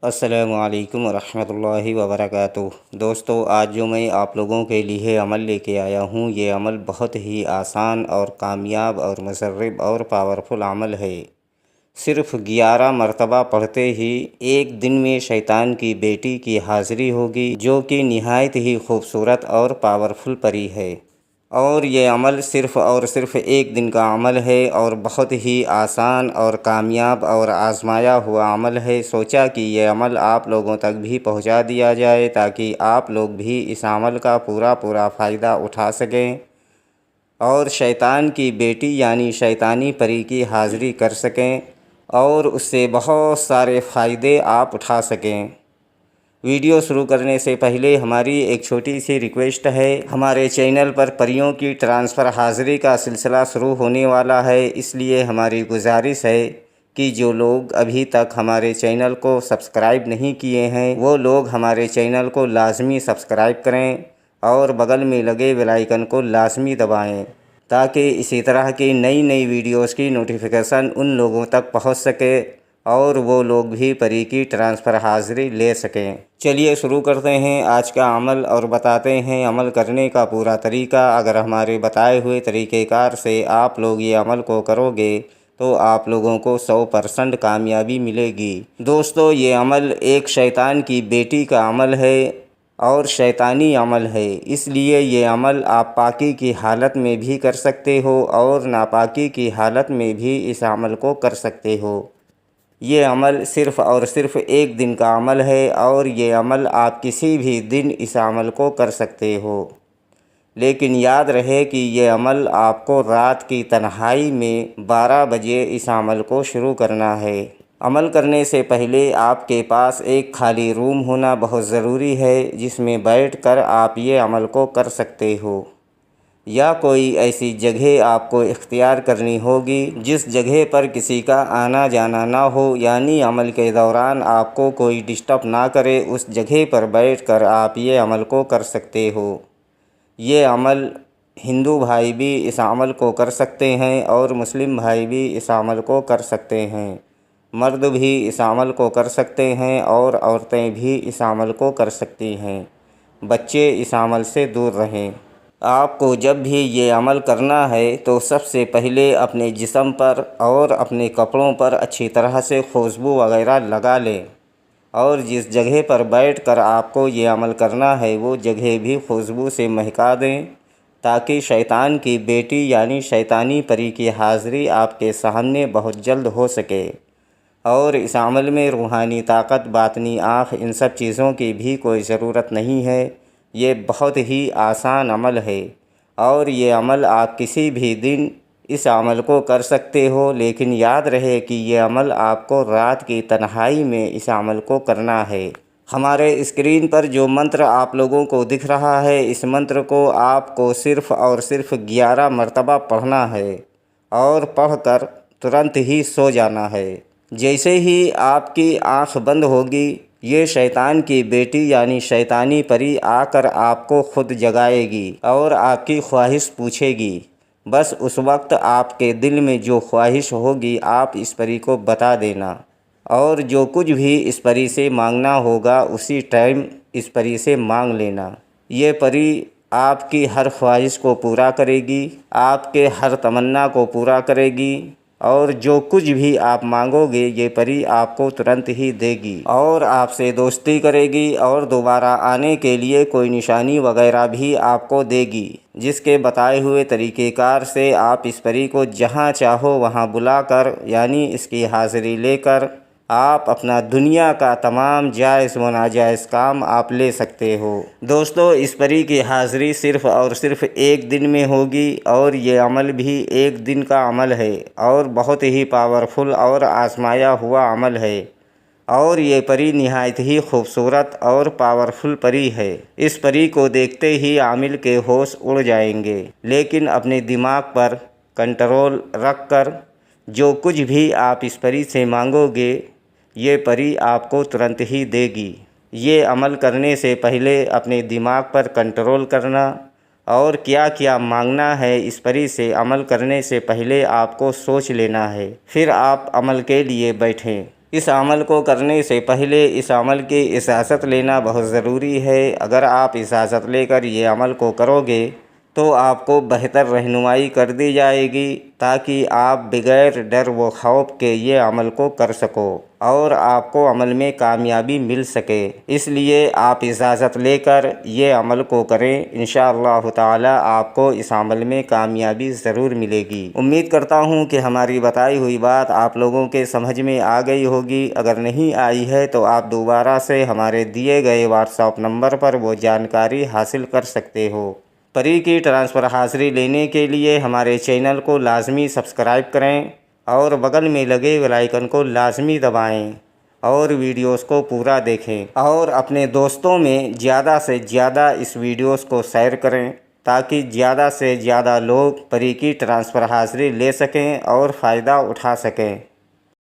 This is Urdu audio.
السلام علیکم ورحمۃ اللہ وبرکاتہ۔ دوستو، آج جو میں آپ لوگوں کے لیے عمل لے کے آیا ہوں، یہ عمل بہت ہی آسان اور کامیاب اور مسرب اور پاورفل عمل ہے۔ صرف 11 مرتبہ پڑھتے ہی ایک دن میں شیطان کی بیٹی کی حاضری ہوگی، جو کہ نہایت ہی خوبصورت اور پاورفل پری ہے۔ اور یہ عمل صرف اور صرف ایک دن کا عمل ہے اور بہت ہی آسان اور کامیاب اور آزمایا ہوا عمل ہے۔ سوچا کہ یہ عمل آپ لوگوں تک بھی پہنچا دیا جائے تاکہ آپ لوگ بھی اس عمل کا پورا فائدہ اٹھا سکیں اور شیطان کی بیٹی یعنی شیطانی پری کی حاضری کر سکیں اور اس سے بہت سارے فائدے آپ اٹھا سکیں۔ ویڈیو شروع کرنے سے پہلے ہماری ایک چھوٹی سی ریکویسٹ ہے۔ ہمارے چینل پر پریوں کی ٹرانسفر حاضری کا سلسلہ شروع ہونے والا ہے، اس لیے ہماری گزارش ہے کہ جو لوگ ابھی تک ہمارے چینل کو سبسکرائب نہیں کیے ہیں وہ لوگ ہمارے چینل کو لازمی سبسکرائب کریں اور بغل میں لگے بیل آئیکن کو لازمی دبائیں تاکہ اسی طرح کی نئی ویڈیوز کی نوٹیفیکیشن ان لوگوں تک پہنچ سکے اور وہ لوگ بھی پری کی ٹرانسفر حاضری لے سکیں۔ چلیے شروع کرتے ہیں آج کا عمل اور بتاتے ہیں عمل کرنے کا پورا طریقہ۔ اگر ہمارے بتائے ہوئے طریقہ کار سے آپ لوگ یہ عمل کو کرو گے تو آپ لوگوں کو 100% کامیابی ملے گی۔ دوستو، یہ عمل ایک شیطان کی بیٹی کا عمل ہے اور شیطانی عمل ہے، اس لیے یہ عمل آپ پاکی کی حالت میں بھی کر سکتے ہو اور ناپاکی کی حالت میں بھی اس عمل کو کر سکتے ہو۔ یہ عمل صرف اور صرف ایک دن کا عمل ہے اور یہ عمل آپ کسی بھی دن اس عمل کو کر سکتے ہو، لیکن یاد رہے کہ یہ عمل آپ کو رات کی تنہائی میں 12 بجے اس عمل کو شروع کرنا ہے۔ عمل کرنے سے پہلے آپ کے پاس ایک خالی روم ہونا بہت ضروری ہے جس میں بیٹھ کر آپ یہ عمل کو کر سکتے ہو، یا کوئی ایسی جگہ آپ کو اختیار کرنی ہوگی جس جگہ پر کسی کا آنا جانا نہ ہو، یعنی عمل کے دوران آپ کو کوئی ڈسٹرب نہ کرے، اس جگہ پر بیٹھ کر آپ یہ عمل کو کر سکتے ہو۔ یہ عمل ہندو بھائی بھی اس عمل کو کر سکتے ہیں اور مسلم بھائی بھی اس عمل کو کر سکتے ہیں، مرد بھی اس عمل کو کر سکتے ہیں اور عورتیں بھی اس عمل کو کر سکتی ہیں۔ بچے اس عمل سے دور رہیں۔ آپ کو جب بھی یہ عمل کرنا ہے تو سب سے پہلے اپنے جسم پر اور اپنے کپڑوں پر اچھی طرح سے خوشبو وغیرہ لگا لیں اور جس جگہ پر بیٹھ کر آپ کو یہ عمل کرنا ہے وہ جگہ بھی خوشبو سے مہکا دیں تاکہ شیطان کی بیٹی یعنی شیطانی پری کی حاضری آپ کے سامنے بہت جلد ہو سکے۔ اور اس عمل میں روحانی طاقت، باطنی آنکھ، ان سب چیزوں کی بھی کوئی ضرورت نہیں ہے۔ یہ بہت ہی آسان عمل ہے اور یہ عمل آپ کسی بھی دن اس عمل کو کر سکتے ہو، لیکن یاد رہے کہ یہ عمل آپ کو رات کی تنہائی میں اس عمل کو کرنا ہے۔ ہمارے اسکرین پر جو منتر آپ لوگوں کو دکھ رہا ہے، اس منتر کو آپ کو صرف اور صرف 11 مرتبہ پڑھنا ہے اور پڑھ کر ترنت ہی سو جانا ہے۔ جیسے ہی آپ کی آنکھ بند ہوگی، یہ شیطان کی بیٹی یعنی شیطانی پری آ کر آپ کو خود جگائے گی اور آپ کی خواہش پوچھے گی۔ بس اس وقت آپ کے دل میں جو خواہش ہوگی آپ اس پری کو بتا دینا اور جو کچھ بھی اس پری سے مانگنا ہوگا اسی ٹائم اس پری سے مانگ لینا۔ یہ پری آپ کی ہر خواہش کو پورا کرے گی، آپ کے ہر تمنا کو پورا کرے گی اور جو کچھ بھی آپ مانگو گے یہ پری آپ کو ترنت ہی دے گی اور آپ سے دوستی کرے گی اور دوبارہ آنے کے لیے کوئی نشانی وغیرہ بھی آپ کو دے گی، جس کے بتائے ہوئے طریقہ کار سے آپ اس پری کو جہاں چاہو وہاں بلا کر یعنی اس کی حاضری لے کر آپ اپنا دنیا کا تمام جائز و ناجائز کام آپ لے سکتے ہو۔ دوستو، اس پری کی حاضری صرف اور صرف ایک دن میں ہوگی اور یہ عمل بھی ایک دن کا عمل ہے اور بہت ہی پاورفل اور آزمایا ہوا عمل ہے اور یہ پری نہایت ہی خوبصورت اور پاورفل پری ہے۔ اس پری کو دیکھتے ہی عامل کے ہوش اڑ جائیں گے، لیکن اپنے دماغ پر کنٹرول رکھ کر جو کچھ بھی آپ اس پری سے مانگو گے یہ پری آپ کو ترنت ہی دے گی۔ یہ عمل کرنے سے پہلے اپنے دماغ پر کنٹرول کرنا اور کیا کیا مانگنا ہے اس پری سے عمل کرنے سے پہلے آپ کو سوچ لینا ہے، پھر آپ عمل کے لیے بیٹھیں۔ اس عمل کو کرنے سے پہلے اس عمل کی اجازت لینا بہت ضروری ہے۔ اگر آپ اجازت لے کر یہ عمل کو کرو گے تو آپ کو بہتر رہنمائی کر دی جائے گی تاکہ آپ بغیر ڈر و خوف کے یہ عمل کو کر سکو اور آپ کو عمل میں کامیابی مل سکے۔ اس لیے آپ اجازت لے کر یہ عمل کو کریں، انشاءاللہ تعالی آپ کو اس عمل میں کامیابی ضرور ملے گی۔ امید کرتا ہوں کہ ہماری بتائی ہوئی بات آپ لوگوں کے سمجھ میں آ گئی ہوگی۔ اگر نہیں آئی ہے تو آپ دوبارہ سے ہمارے دیے گئے واٹس ایپ نمبر پر وہ جانکاری حاصل کر سکتے ہو۔ فری کی ٹرانسفر حاضری لینے کے لیے ہمارے چینل کو لازمی سبسکرائب کریں اور بغل میں لگے بیل آئیکن کو لازمی دبائیں اور ویڈیوز کو پورا دیکھیں اور اپنے دوستوں میں زیادہ سے زیادہ اس ویڈیوز کو شیئر کریں تاکہ زیادہ سے زیادہ لوگ فری کی ٹرانسفر حاضری لے سکیں اور فائدہ اٹھا سکیں۔